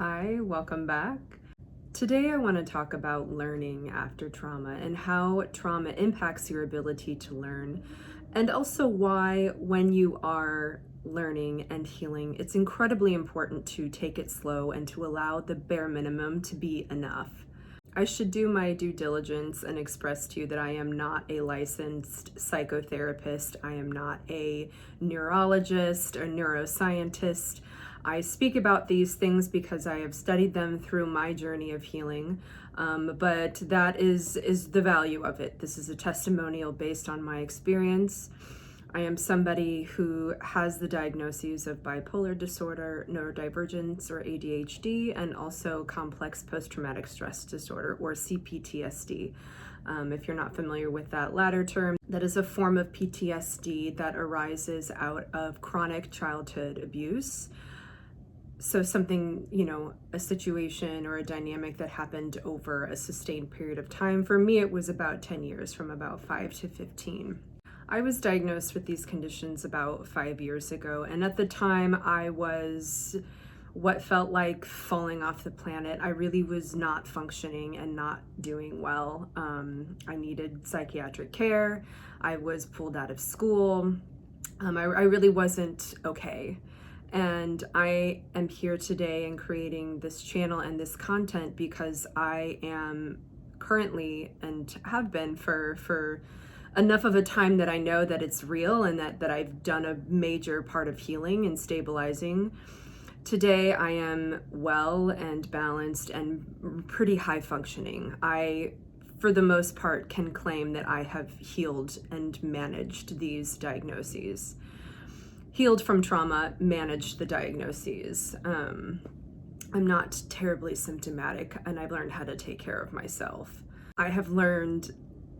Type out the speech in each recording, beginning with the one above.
Hi, welcome back. Today I want to talk about learning after trauma and how trauma impacts your ability to learn, and also why, when you are learning and healing, it's incredibly important to take it slow and to allow the bare minimum to be enough. I should do my due diligence and express to you that I am not a licensed psychotherapist. I am not a neurologist or neuroscientist. I speak about these things because I have studied them through my journey of healing, but that is the value of it. This is a testimonial based on my experience. I am somebody who has the diagnoses of bipolar disorder, neurodivergence or ADHD, and also complex post-traumatic stress disorder or CPTSD. If you're not familiar with that latter term, that is a form of PTSD that arises out of chronic childhood abuse. So something, a situation or a dynamic that happened over a sustained period of time. For me, it was about 10 years, from about 5 to 15. I was diagnosed with these conditions about 5 years ago, and at the time I was what felt like falling off the planet. I really was not functioning and not doing well. I needed psychiatric care. I was pulled out of school. I really wasn't okay. And I am here today and creating this channel and this content because I am currently, and have been for enough of a time, that I know that it's real and that I've done a major part of healing and stabilizing. Today I am well and balanced and pretty high functioning. I, for the most part, can claim that I have healed and managed these diagnoses. Healed from trauma, managed the diagnoses. I'm not terribly symptomatic, and I've learned how to take care of myself. I have learned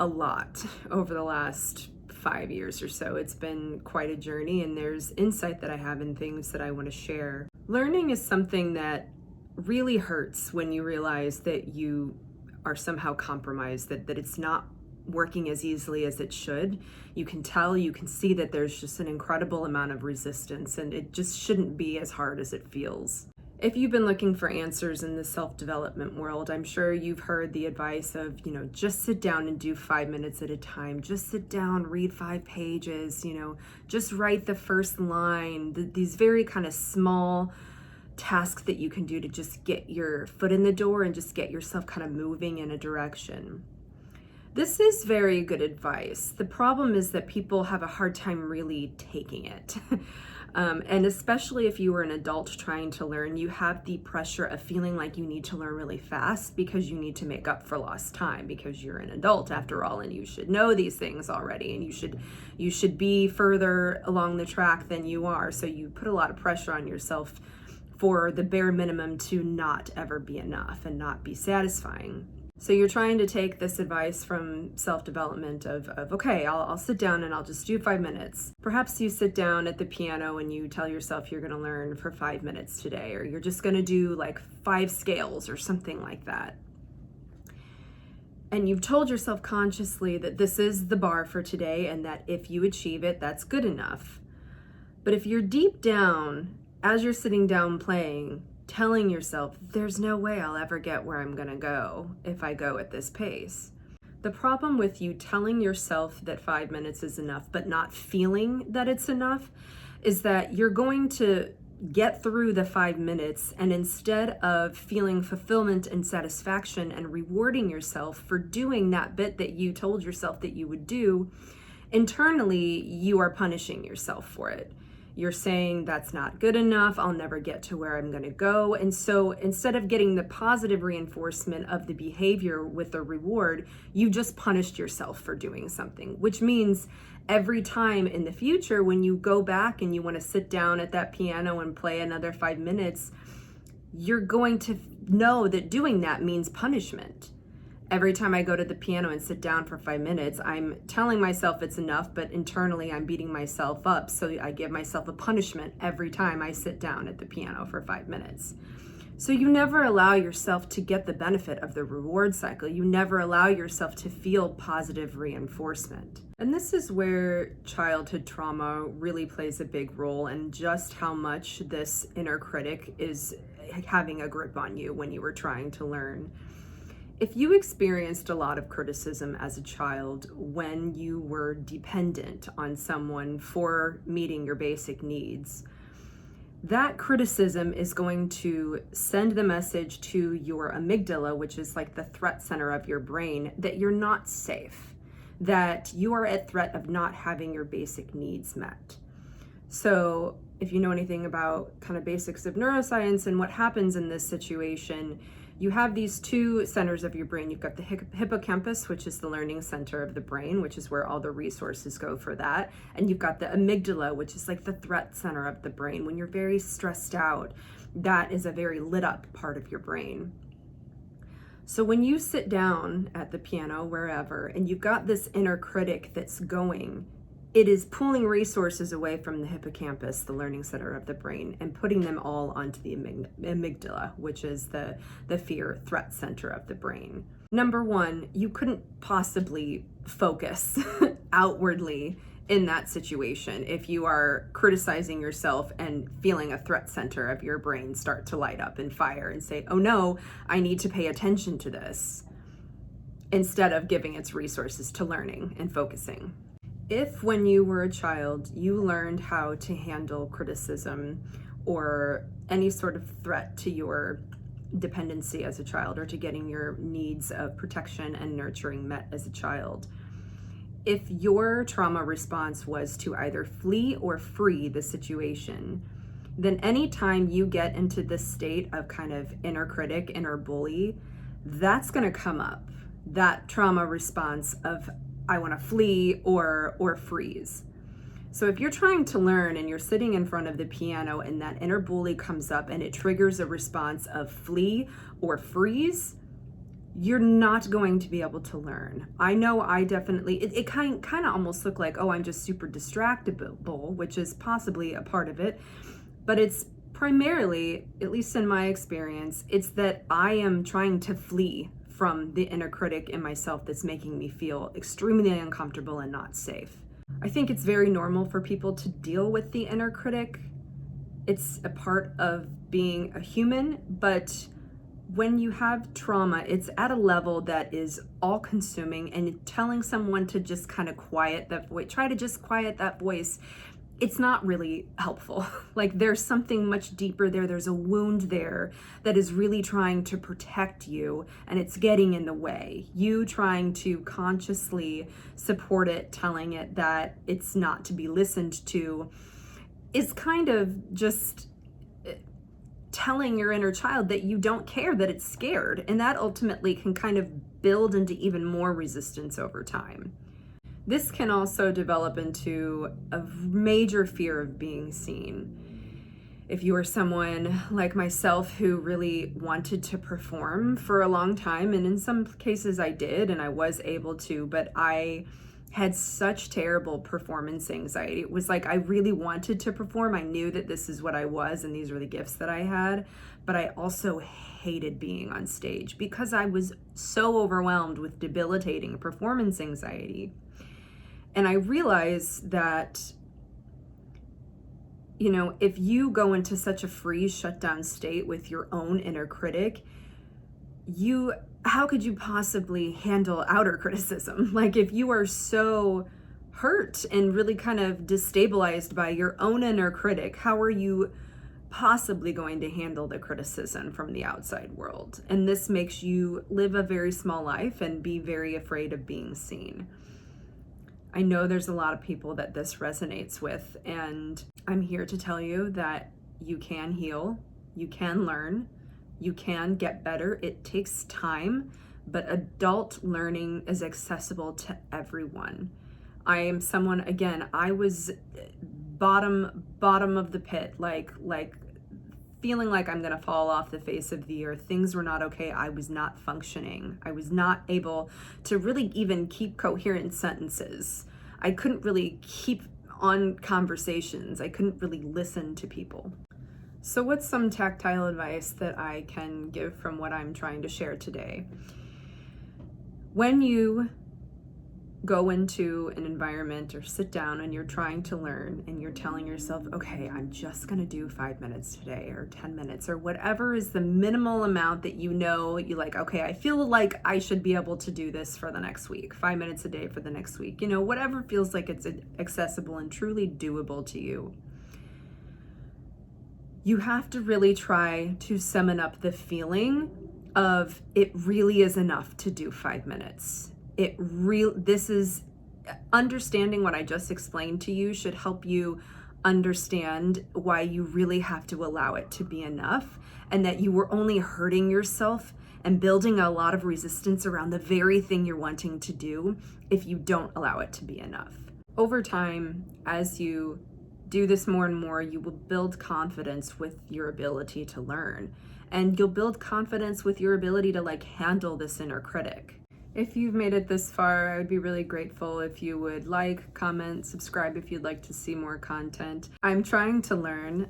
a lot over the last 5 years or so. It's been quite a journey, and there's insight that I have in things that I want to share. Learning is something that really hurts when you realize that you are somehow compromised, that it's not working as easily as it should. You can tell, you can see that there's just an incredible amount of resistance, and it just shouldn't be as hard as it feels. If you've been looking for answers in the self-development world, I'm sure you've heard the advice of, just sit down and do 5 minutes at a time. Just sit down, read 5 pages, just write the first line. These very kind of small tasks that you can do to just get your foot in the door and just get yourself kind of moving in a direction. This is very good advice. The problem is that people have a hard time really taking it. And especially if you were an adult trying to learn, you have the pressure of feeling like you need to learn really fast because you need to make up for lost time, because you're an adult after all, and you should know these things already, and you should be further along the track than you are. So you put a lot of pressure on yourself for the bare minimum to not ever be enough and not be satisfying. So you're trying to take this advice from self-development of okay, I'll sit down and I'll just do 5 minutes. Perhaps you sit down at the piano and you tell yourself you're going to learn for 5 minutes today, or you're just going to do like 5 scales or something like that. And you've told yourself consciously that this is the bar for today and that if you achieve it, that's good enough. But if you're deep down, as you're sitting down playing, telling yourself, there's no way I'll ever get where I'm gonna go if I go at this pace. The problem with you telling yourself that 5 minutes is enough, but not feeling that it's enough, is that you're going to get through the 5 minutes, and instead of feeling fulfillment and satisfaction and rewarding yourself for doing that bit that you told yourself that you would do, internally you are punishing yourself for it. You're saying that's not good enough, I'll never get to where I'm going to go. And so instead of getting the positive reinforcement of the behavior with the reward, you just punished yourself for doing something, which means every time in the future when you go back and you want to sit down at that piano and play another 5 minutes, you're going to know that doing that means punishment. Every time I go to the piano and sit down for 5 minutes, I'm telling myself it's enough, but internally I'm beating myself up. So I give myself a punishment every time I sit down at the piano for 5 minutes. So you never allow yourself to get the benefit of the reward cycle. You never allow yourself to feel positive reinforcement. And this is where childhood trauma really plays a big role, and just how much this inner critic is having a grip on you when you were trying to learn. If you experienced a lot of criticism as a child when you were dependent on someone for meeting your basic needs, that criticism is going to send the message to your amygdala, which is like the threat center of your brain, that you're not safe, that you are at threat of not having your basic needs met. So if you know anything about kind of basics of neuroscience and what happens in this situation, you have these two centers of your brain. You've got the hippocampus, which is the learning center of the brain, which is where all the resources go for that. And you've got the amygdala, which is like the threat center of the brain. When you're very stressed out, that is a very lit up part of your brain. So when you sit down at the piano, wherever, and you've got this inner critic that's going, it is pulling resources away from the hippocampus, the learning center of the brain, and putting them all onto the amygdala, which is the fear threat center of the brain. Number one, you couldn't possibly focus outwardly in that situation if you are criticizing yourself and feeling a threat center of your brain start to light up and fire and say, oh no, I need to pay attention to this, instead of giving its resources to learning and focusing. If when you were a child, you learned how to handle criticism or any sort of threat to your dependency as a child, or to getting your needs of protection and nurturing met as a child, if your trauma response was to either flee or free the situation, then anytime you get into this state of kind of inner critic, inner bully, that's going to come up. That trauma response of I want to flee or freeze. So if you're trying to learn and you're sitting in front of the piano and that inner bully comes up and it triggers a response of flee or freeze, you're not going to be able to learn. I know I definitely, it kind of almost looked like, oh, I'm just super distractible, which is possibly a part of it, but it's primarily, at least in my experience, it's that I am trying to flee from the inner critic in myself that's making me feel extremely uncomfortable and not safe. I think it's very normal for people to deal with the inner critic. It's a part of being a human, but when you have trauma, it's at a level that is all-consuming, and telling someone to just kind of quiet that voice, try to just quiet that voice, it's not really helpful. Like there's something much deeper there. There's a wound there that is really trying to protect you, and it's getting in the way. You trying to consciously support it, telling it that it's not to be listened to, is kind of just telling your inner child that you don't care, that it's scared. And that ultimately can kind of build into even more resistance over time. This can also develop into a major fear of being seen. If you are someone like myself who really wanted to perform for a long time, and in some cases I did and I was able to, but I had such terrible performance anxiety. It was like I really wanted to perform. I knew that this is what I was and these were the gifts that I had, but I also hated being on stage because I was so overwhelmed with debilitating performance anxiety. And I realized that, you know, if you go into such a freeze, shut down state with your own inner critic, how could you possibly handle outer criticism? Like if you are so hurt and really kind of destabilized by your own inner critic, how are you possibly going to handle the criticism from the outside world? And this makes you live a very small life and be very afraid of being seen. I know there's a lot of people that this resonates with, and I'm here to tell you that you can heal, you can learn, you can get better. It takes time, but adult learning is accessible to everyone. I am someone, again, I was bottom of the pit, like feeling like I'm gonna fall off the face of the earth. Things were not okay. I was not functioning. I was not able to really even keep coherent sentences. I couldn't really keep on conversations. I couldn't really listen to people. So what's some tactile advice that I can give from what I'm trying to share today? When you go into an environment or sit down and you're trying to learn and you're telling yourself, okay, I'm just going to do 5 minutes today or 10 minutes or whatever is the minimal amount that you know, you like, okay, I feel like I should be able to do this for the next week, 5 minutes a day for the next week, whatever feels like it's accessible and truly doable to you. You have to really try to summon up the feeling of it really is enough to do 5 minutes. This is understanding what I just explained to you should help you understand why you really have to allow it to be enough, and that you were only hurting yourself and building a lot of resistance around the very thing you're wanting to do if you don't allow it to be enough. Over time, as you do this more and more, you will build confidence with your ability to learn, and you'll build confidence with your ability to handle this inner critic. If you've made it this far, I would be really grateful if you would like, comment, subscribe if you'd like to see more content. I'm trying to learn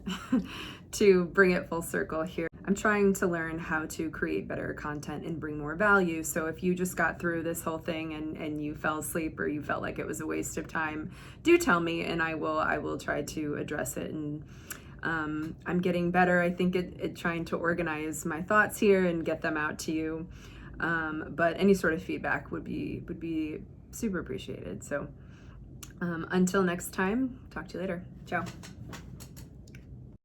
to bring it full circle here. I'm trying to learn how to create better content and bring more value. So if you just got through this whole thing and you fell asleep or you felt like it was a waste of time, do tell me and I will try to address it. And I'm getting better, I think, at trying to organize my thoughts here and get them out to you. But any sort of feedback would be super appreciated. So until next time, talk to you later. Ciao.